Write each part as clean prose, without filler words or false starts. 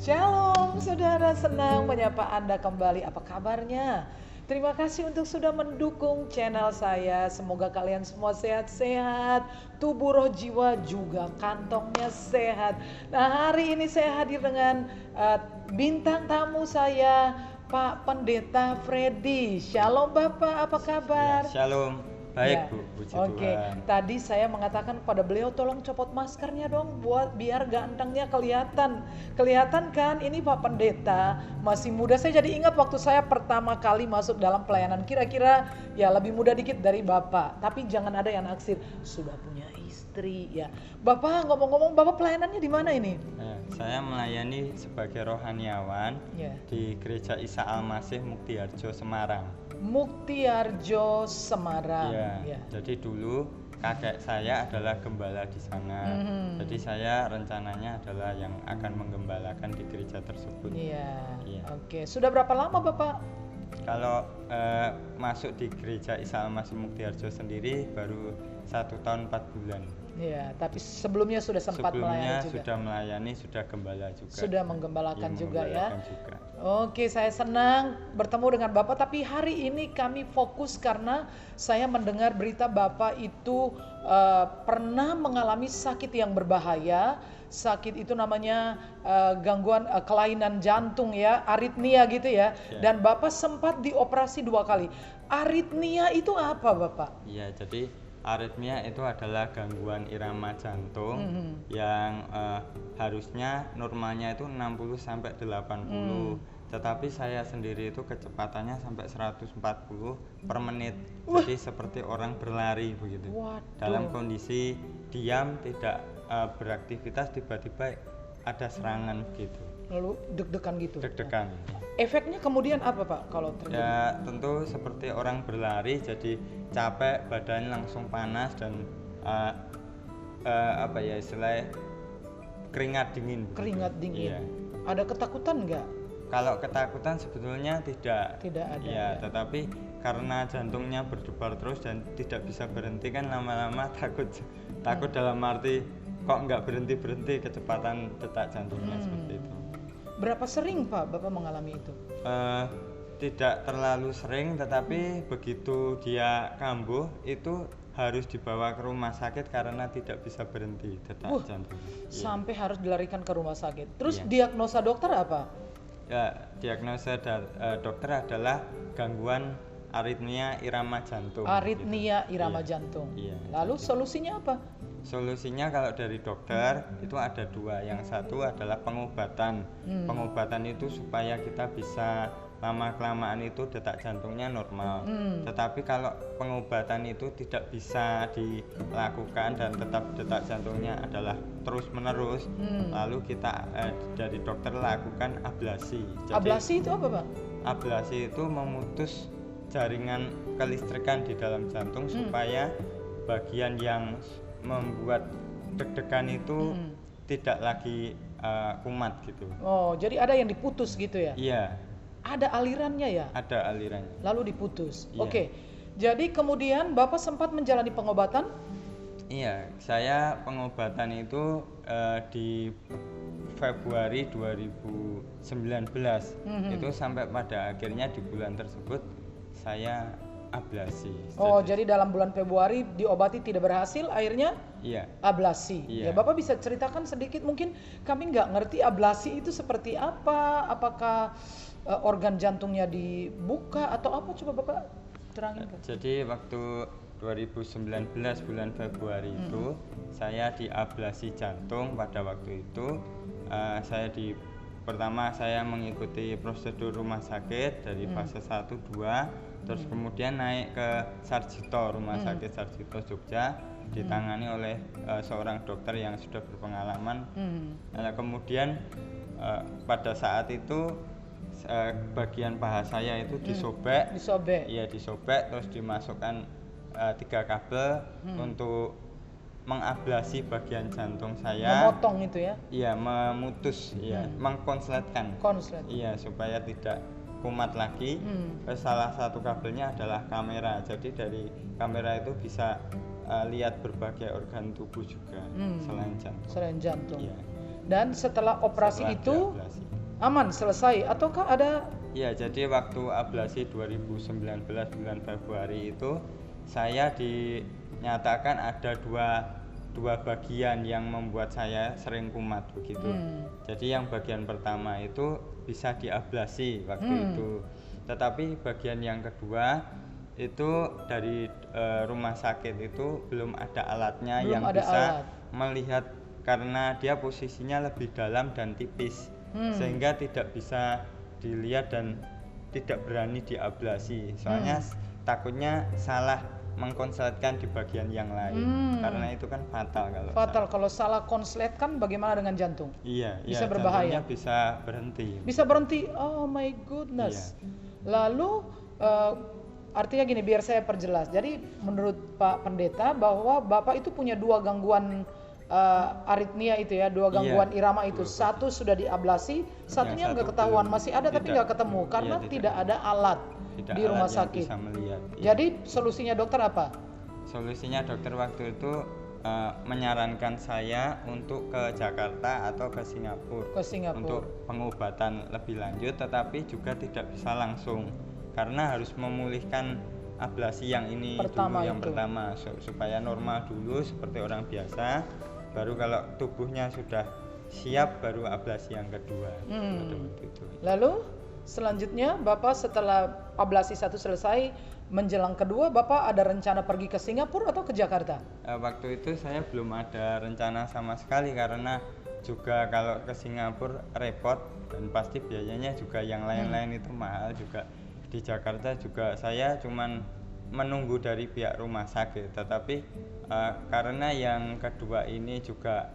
Shalom saudara, senang menyapa Anda kembali. Apa kabarnya? Terima kasih untuk sudah mendukung channel saya. Semoga kalian semua sehat-sehat, tubuh, roh, jiwa juga kantongnya sehat. Nah, hari ini saya hadir dengan bintang tamu saya, Pak Pendeta Freddy. Shalom Bapak, apa kabar? Ya, shalom. Baik, Ya. Bu. Puji Oke, Tuhan. tadi saya mengatakan kepada beliau, tolong copot maskernya dong, buat biar gantengnya kelihatan. Kelihatan kan, ini Pak Pendeta masih muda. Saya jadi ingat waktu saya pertama kali masuk dalam pelayanan, kira-kira ya lebih muda dikit dari Bapak. Tapi jangan ada yang naksir, sudah punya istri ya. Bapak ngomong-ngomong, Bapak pelayanannya di mana ini? Saya melayani sebagai rohaniawan di Gereja Isa Al-Masih Muktiharjo, Semarang. Muktiharjo, Semarang. Ya. Jadi dulu kakek saya adalah gembala di sana. Jadi saya rencananya adalah yang akan menggembalakan di gereja tersebut. Iya. Ya. Oke. Sudah berapa lama Bapak? Kalau masuk di Gereja Isa Al-Masih Muktiharjo sendiri baru 1 tahun 4 bulan. Ya, tapi sebelumnya sudah sempat melayani juga. Sudah melayani, sudah gembala juga. Sudah menggembalakan juga ya. Juga. Oke, saya senang bertemu dengan Bapak, tapi hari ini kami fokus karena saya mendengar berita Bapak itu pernah mengalami sakit yang berbahaya. Sakit itu namanya gangguan kelainan jantung ya, aritmia gitu ya. Dan Bapak sempat dioperasi 2 kali. Aritmia itu apa Bapak? Iya, jadi aritmia itu adalah gangguan irama jantung yang harusnya normalnya itu 60 sampai 80. Tetapi saya sendiri itu kecepatannya sampai 140 per menit. Jadi seperti orang berlari begitu. Waduh. Dalam kondisi diam tidak beraktivitas, tiba-tiba ada serangan gitu. Lalu deg-degan gitu. Deg-degan. Efeknya kemudian apa Pak kalau terjadi? Ya tentu seperti orang berlari, jadi capek, badan langsung panas dan istilahnya keringat dingin. Keringat dingin. Iya. Ada ketakutan nggak? Kalau ketakutan sebetulnya tidak. Tidak ada. Ya, tetapi karena jantungnya berdebar terus dan tidak bisa berhenti kan lama-lama takut dalam arti kok nggak berhenti kecepatan detak jantungnya seperti itu. Berapa sering Pak Bapak mengalami itu? Tidak terlalu sering, tetapi begitu dia kambuh itu harus dibawa ke rumah sakit karena tidak bisa berhenti detak jantung. Sampai harus dilarikan ke rumah sakit. Terus diagnosa dokter apa? Ya, diagnosa dokter adalah gangguan aritmia irama jantung. Aritmia irama jantung. Iya. Lalu solusinya apa? Solusinya kalau dari dokter itu ada 2. Yang satu adalah pengobatan. Pengobatan itu supaya kita bisa lama-kelamaan itu detak jantungnya normal. Tetapi kalau pengobatan itu tidak bisa dilakukan dan tetap detak jantungnya adalah terus-menerus, lalu kita dari dokter lakukan ablasi. Jadi, ablasi itu apa Pak? Ablasi itu memutus jaringan kelistrikan di dalam jantung supaya bagian yang membuat deg-degan itu tidak lagi kumat gitu. Oh, jadi ada yang diputus gitu ya? Iya. Ada alirannya ya? Ada alirannya. Lalu diputus. Iya. Oke. Jadi kemudian Bapak sempat menjalani pengobatan? Iya, saya pengobatan itu di Februari 2019. Itu sampai pada akhirnya di bulan tersebut saya ablasi. Oh, jadi dalam bulan Februari diobati tidak berhasil, akhirnya ablasi. Iya. Ya, Bapak bisa ceritakan sedikit, mungkin kami nggak ngerti ablasi itu seperti apa, apakah organ jantungnya dibuka atau apa, coba Bapak terangin. Jadi waktu 2019 bulan Februari itu saya diablasi jantung. Pada waktu itu pertama saya mengikuti prosedur rumah sakit dari fase 1, 2, terus kemudian naik ke Sarjito, rumah sakit Sarjito Jogja, ditangani oleh seorang dokter yang sudah berpengalaman. Nah, kemudian pada saat itu bagian paha saya itu disobek. Iya, disobek terus dimasukkan 3 kabel untuk mengablasi bagian jantung saya. Memotong itu ya? Iya, memutus, mengkonsletkan. Iya, supaya tidak kumat lagi. Salah satu kabelnya adalah kamera. Jadi dari kamera itu bisa lihat berbagai organ tubuh juga selain jantung. Selain jantung. Iya. Dan setelah operasi itu diablasi, Aman, selesai. Ataukah ada Ya, jadi waktu ablasi 2019 bulan Februari itu saya dinyatakan ada dua bagian yang membuat saya sering kumat begitu. Jadi yang bagian pertama itu bisa diablasi waktu itu. Tetapi bagian yang kedua itu dari rumah sakit itu belum ada alatnya Belum yang ada bisa alat. melihat karena dia posisinya lebih dalam dan tipis sehingga tidak bisa dilihat dan tidak berani diablasi. Soalnya takutnya salah mengkonsletkan di bagian yang lain karena itu kan fatal kalau fatal kalau salah konslet kan bagaimana dengan jantung? Iya, Bisa iya, berbahaya. jantungnya bisa berhenti. Bisa berhenti. Oh my goodness. Lalu artinya gini, biar saya perjelas. Jadi menurut Pak Pendeta bahwa Bapak itu punya dua gangguan aritmia itu ya, dua gangguan irama itu. Satu sudah diablasi, satunya nggak ketahuan, masih ada tapi nggak ketemu karena tidak ada alat di rumah sakit. Bisa melihat. Jadi solusinya dokter apa? Solusinya dokter waktu itu menyarankan saya untuk ke Jakarta atau ke Singapura. Ke Singapura. Untuk pengobatan lebih lanjut, tetapi juga tidak bisa langsung karena harus memulihkan ablasi yang ini Pertama dulu yang itu. pertama supaya normal dulu seperti orang biasa. Baru kalau tubuhnya sudah siap baru ablasi yang kedua. Pada waktu itu. Lalu selanjutnya Bapak setelah ablasi satu selesai, menjelang kedua Bapak ada rencana pergi ke Singapura atau ke Jakarta? Waktu itu saya belum ada rencana sama sekali karena juga kalau ke Singapura repot dan pasti biayanya juga yang lain-lain itu mahal juga. Di Jakarta juga saya cuman menunggu dari pihak rumah sakit, tetapi karena yang kedua ini juga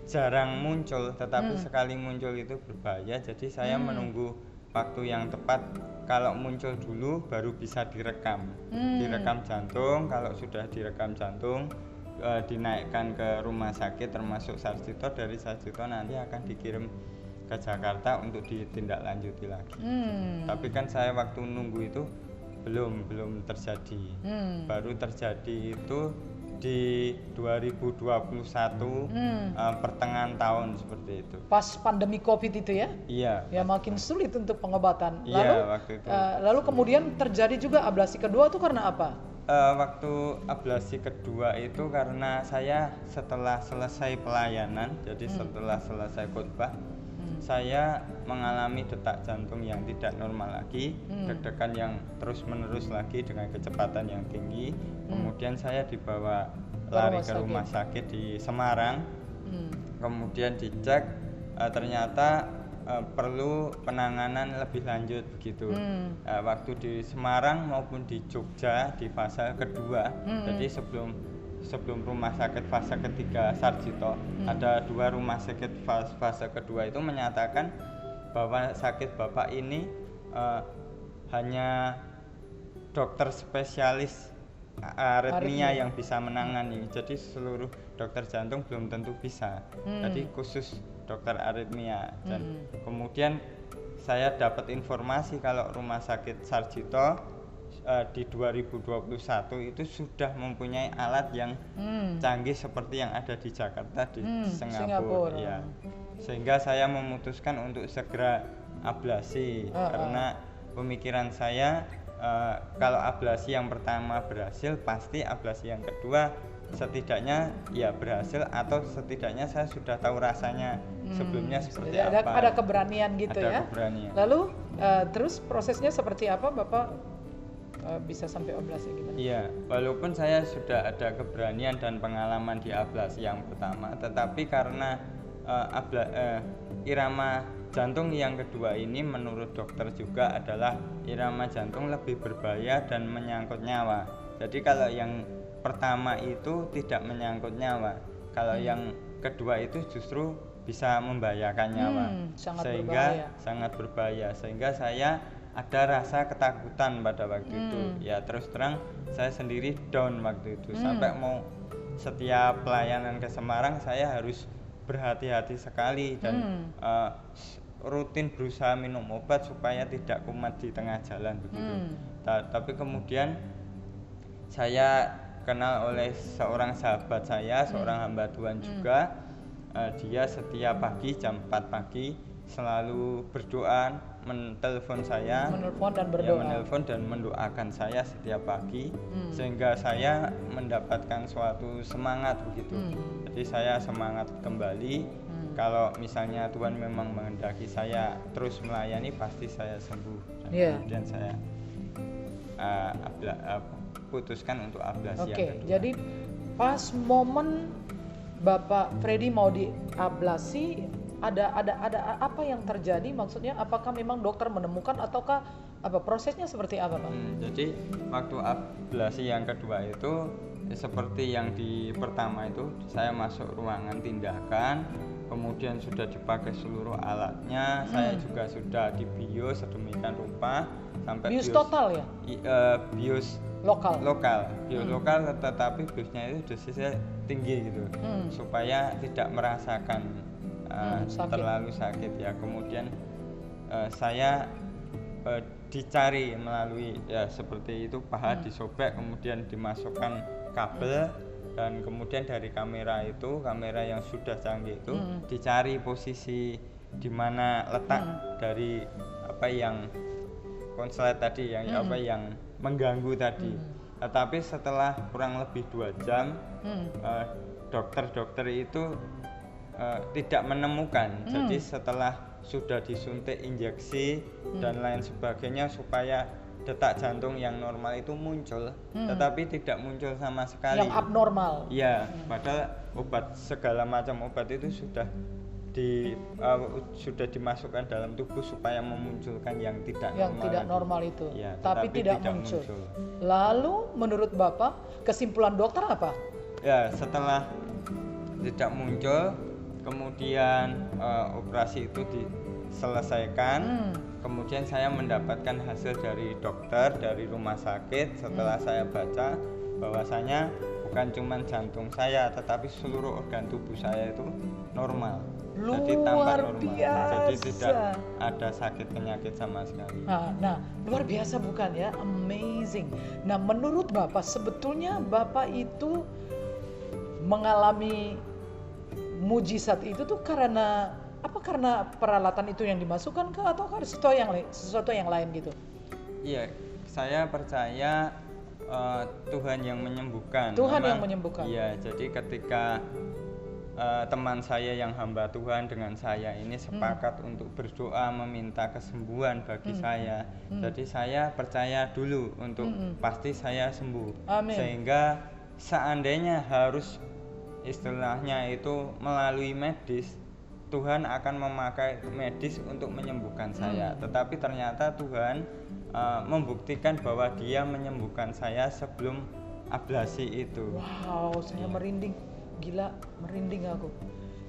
jarang muncul, tetapi sekali muncul itu berbahaya, jadi saya menunggu waktu yang tepat. Kalau muncul dulu baru bisa direkam jantung. Kalau sudah direkam jantung dinaikkan ke rumah sakit termasuk Sarjito, dari Sarjito nanti akan dikirim ke Jakarta untuk ditindaklanjuti lagi. Tapi kan saya waktu nunggu itu belum terjadi. Baru terjadi itu di 2021 pertengahan tahun seperti itu. Pas pandemi COVID itu ya? Iya. Ya makin sulit untuk pengobatan. Iya, waktu itu. Lalu kemudian terjadi juga ablasi kedua itu karena apa? Waktu ablasi kedua itu karena saya setelah selesai pelayanan, jadi setelah selesai khotbah, saya mengalami detak jantung yang tidak normal lagi, deg-degan yang terus-menerus lagi dengan kecepatan yang tinggi. Kemudian saya dibawa lari ke rumah sakit di Semarang. Kemudian dicek, ternyata perlu penanganan lebih lanjut begitu. Waktu di Semarang maupun di Jogja di fase kedua, jadi sebelum rumah sakit fase ketiga Sarjito, ada dua rumah sakit fase kedua itu menyatakan bahwa sakit Bapak ini hanya dokter spesialis aritmia yang bisa menangani. Jadi seluruh dokter jantung belum tentu bisa. Jadi khusus dokter aritmia. Dan kemudian saya dapat informasi kalau rumah sakit Sarjito di 2021 itu sudah mempunyai alat yang canggih seperti yang ada di Jakarta di Singapura. Ya. Sehingga saya memutuskan untuk segera ablasi karena pemikiran saya kalau ablasi yang pertama berhasil, pasti ablasi yang kedua setidaknya ya berhasil, atau setidaknya saya sudah tahu rasanya sebelumnya seperti apa. Ada keberanian gitu ada ya. Keberanian. Lalu terus prosesnya seperti apa Bapak bisa sampai ablasi gimana? Iya, walaupun saya sudah ada keberanian dan pengalaman di ablasi yang pertama, tetapi karena irama jantung yang kedua ini menurut dokter juga adalah irama jantung lebih berbahaya dan menyangkut nyawa. Jadi kalau yang pertama itu tidak menyangkut nyawa, kalau yang kedua itu justru bisa membahayakan nyawa, sangat berbahaya. Sehingga saya ada rasa ketakutan pada waktu itu. Ya terus terang saya sendiri down waktu itu, sampai mau setiap pelayanan ke Semarang saya harus berhati-hati sekali dan rutin berusaha minum obat supaya tidak kumat di tengah jalan begitu. Tapi kemudian saya kenal oleh seorang sahabat saya, seorang hamba Tuhan juga. Dia setiap pagi jam 4 pagi selalu berdoa, menelpon saya, Menelpon dan ya, berdoa. menelpon dan mendoakan saya setiap pagi, sehingga saya mendapatkan suatu semangat begitu. Jadi saya semangat kembali. Kalau misalnya Tuhan memang menghendaki saya terus melayani, pasti saya sembuh. Dan kemudian saya putuskan untuk ablasi yang kedua. Jadi pas momen Bapak Freddy mau diablasi, ada apa yang terjadi? Maksudnya apakah memang dokter menemukan ataukah apa prosesnya seperti apa, Pak? Jadi waktu ablasi yang kedua itu seperti yang di pertama itu, saya masuk ruangan tindakan, kemudian sudah dipakai seluruh alatnya, saya juga sudah dibius sedemikian rupa sampai bius total ya? Bius lokal, tetapi biusnya itu dosisnya tinggi gitu, supaya tidak merasakan terlalu sakit ya. Kemudian saya dicari melalui ya seperti itu, paha disobek, kemudian dimasukkan kabel, dan kemudian dari kamera yang sudah canggih itu dicari posisi di mana letak dari apa yang konslet tadi, yang apa yang mengganggu tadi. Tetapi setelah kurang lebih 2 jam dokter itu tidak menemukan. Jadi setelah sudah disuntik injeksi dan lain sebagainya supaya detak jantung yang normal itu muncul, tetapi tidak muncul sama sekali. Yang abnormal. Iya, padahal segala macam obat itu sudah dimasukkan dalam tubuh supaya memunculkan yang tidak normal itu. Ya, tapi tidak muncul. Lalu menurut Bapak kesimpulan dokter apa? Ya, setelah tidak muncul, kemudian operasi itu diselesaikan. Kemudian saya mendapatkan hasil dari dokter, dari rumah sakit. Setelah saya baca bahwasanya bukan cuma jantung saya, tetapi seluruh organ tubuh saya itu normal. Jadi tampak normal. Jadi tidak ada sakit penyakit sama sekali. Nah, luar biasa bukan ya? Amazing. Nah, menurut Bapak sebetulnya Bapak itu mengalami mujizat itu tuh karena apa? Karena peralatan itu yang dimasukkan ke atau karena sesuatu yang lain gitu? Iya, saya percaya Tuhan yang menyembuhkan. Yang menyembuhkan. Iya, jadi ketika teman saya yang hamba Tuhan dengan saya ini sepakat untuk berdoa meminta kesembuhan bagi saya. Jadi saya percaya dulu untuk pasti saya sembuh. Amin. Sehingga seandainya harus istilahnya itu melalui medis, Tuhan akan memakai medis untuk menyembuhkan saya. Tetapi ternyata Tuhan membuktikan bahwa Dia menyembuhkan saya sebelum ablasi itu. Wow, saya merinding. Gila, merinding aku.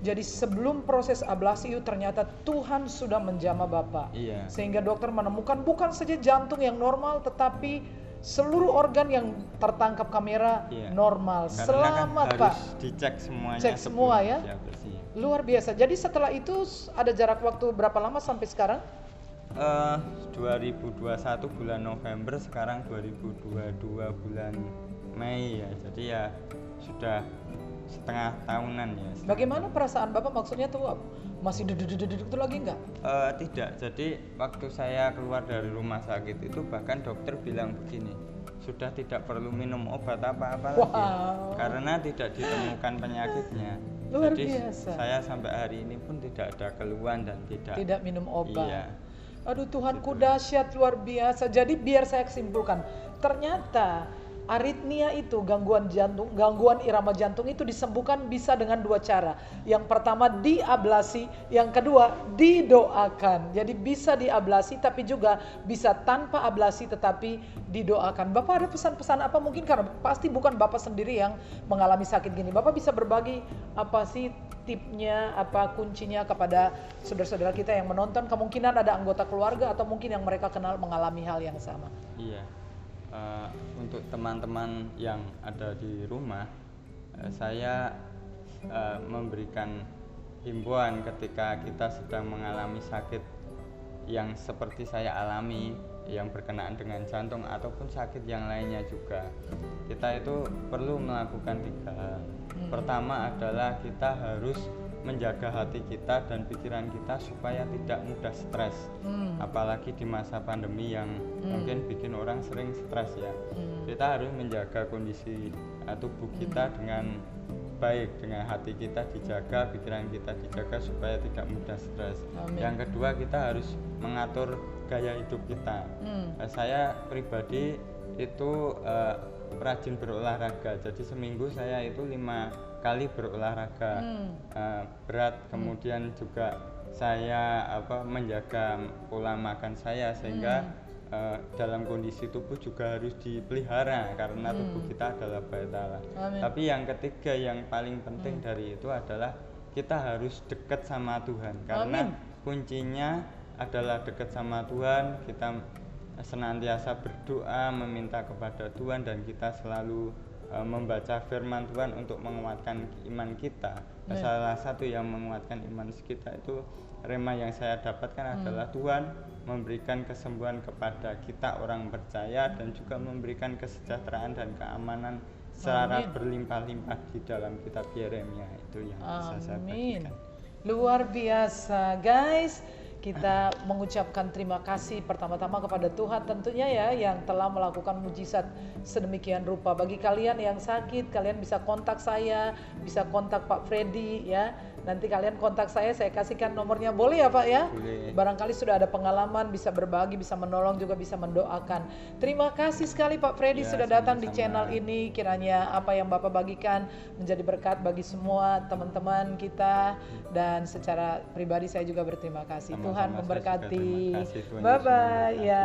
Jadi sebelum proses ablasi itu ternyata Tuhan sudah menjamah Bapak. Iya. Sehingga dokter menemukan bukan saja jantung yang normal, tetapi seluruh organ yang tertangkap kamera normal. Karena Selamat kan Pak. harus dicek semuanya. Cek semua ya. Diablasi. Luar biasa. Jadi setelah itu ada jarak waktu berapa lama sampai sekarang? 2021 bulan November, sekarang 2022 bulan Mei ya. Jadi ya sudah setengah tahunan ya. Bagaimana perasaan Bapak? Maksudnya tuh masih duduk-duduk itu lagi nggak? Tidak. Jadi waktu saya keluar dari rumah sakit itu bahkan dokter bilang begini, sudah tidak perlu minum obat apa-apa lagi karena tidak ditemukan penyakitnya. Luar Jadi biasa. saya sampai hari ini pun tidak ada keluhan dan tidak minum obat. Iya. Aduh Tuhanku dahsyat luar biasa. Jadi biar saya simpulkan, ternyata aritmia itu, gangguan jantung, gangguan irama jantung itu disembuhkan bisa dengan 2 cara. Yang pertama diablasi, yang kedua didoakan. Jadi bisa diablasi tapi juga bisa tanpa ablasi tetapi didoakan. Bapak ada pesan-pesan apa mungkin, karena pasti bukan Bapak sendiri yang mengalami sakit gini. Bapak bisa berbagi apa sih tipnya, apa kuncinya kepada saudara-saudara kita yang menonton, kemungkinan ada anggota keluarga atau mungkin yang mereka kenal mengalami hal yang sama. Iya. Untuk teman-teman yang ada di rumah, saya memberikan himbauan ketika kita sedang mengalami sakit yang seperti saya alami, yang berkenaan dengan jantung ataupun sakit yang lainnya juga. Kita itu perlu melakukan 3 hal. pertama adalah kita harus menjaga hati kita dan pikiran kita supaya tidak mudah stres. Apalagi di masa pandemi yang mungkin bikin orang sering stres ya. Kita harus menjaga kondisi tubuh kita dengan baik, dengan hati kita dijaga, pikiran kita dijaga supaya tidak mudah stres. Yang kedua, kita harus mengatur gaya hidup kita. Saya pribadi itu rajin berolahraga, jadi seminggu saya itu 5 kali berolahraga berat. Kemudian juga saya menjaga pola makan saya sehingga dalam kondisi tubuh juga harus dipelihara karena tubuh kita adalah bait Allah. Tapi yang ketiga yang paling penting dari itu adalah kita harus dekat sama Tuhan, karena kuncinya adalah dekat sama Tuhan. Kita senantiasa berdoa meminta kepada Tuhan dan kita selalu membaca firman Tuhan untuk menguatkan iman kita. Salah satu yang menguatkan iman kita itu rema yang saya dapatkan adalah Tuhan memberikan kesembuhan kepada kita orang percaya dan juga memberikan kesejahteraan dan keamanan secara berlimpah-limpah di dalam kitab Yeremia. Itu yang bisa saya bagikan. Luar biasa guys. Kita mengucapkan terima kasih pertama-tama kepada Tuhan tentunya ya, yang telah melakukan mujizat sedemikian rupa. Bagi kalian yang sakit, kalian bisa kontak saya, bisa kontak Pak Freddy ya. Nanti kalian kontak saya kasihkan nomornya, boleh ya Pak ya? Boleh. Barangkali sudah ada pengalaman, bisa berbagi, bisa menolong, juga bisa mendoakan. Terima kasih sekali Pak Freddy sudah datang di channel ini. Kiranya apa yang Bapak bagikan menjadi berkat bagi semua teman-teman kita, dan secara pribadi saya juga berterima kasih. Tuhan memberkati. Bye bye ya.